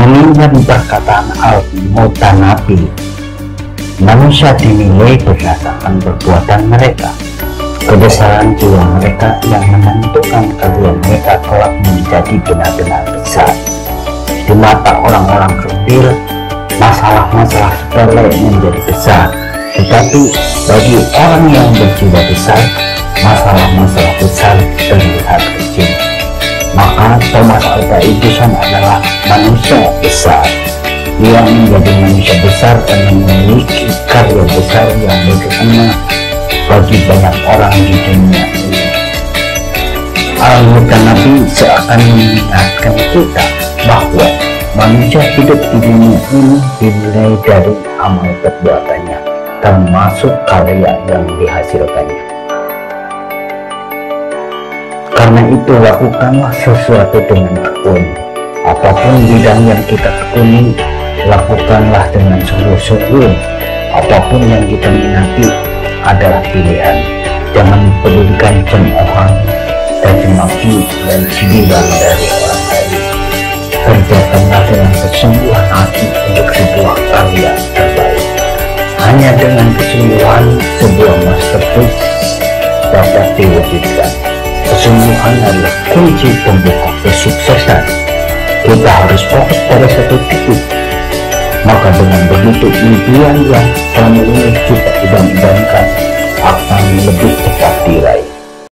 Mengingat perkataan Al-Mutanabi, manusia dinilai berdasarkan perbuatan mereka. Kebesaran jiwa mereka yang menentukan kalau mereka kelak menjadi benar-benar besar. Di mata orang-orang kecil, masalah-masalah sepele menjadi besar, tetapi bagi orang yang berjiwa besar, masalah-masalah besar terlihat kecil. Maka Thomas Alva Edison adalah manusia besar. Dia menjadi manusia besar karena memiliki karya besar yang berguna bagi banyak orang di dunia ini. Al-Mutanabi seakan mengingatkan kita bahwa manusia hidup di dunia ini dinilai dari amal perbuatannya, termasuk karya yang dihasilkannya. Karena itu lakukanlah sesuatu dengan tekun. Apapun bidang yang kita tekuni, lakukanlah dengan sungguh-sungguh. Apapun yang kita minati adalah pilihan. Jangan pedulikan cemoohan, caci maki, dan cibiran dari orang lain. Kerjakanlah dengan kesungguhan hati untuk sebuah karya terbaik. Hanya dengan kesungguhan sebuah masterpiece dapat diwujudkan. Kesungguhan adalah kunci pembuka kesuksesan. Kita harus fokus pada satu titik. Maka dengan begitu impian yang selama ini kita idam-idamkan akan lebih cepat diraih.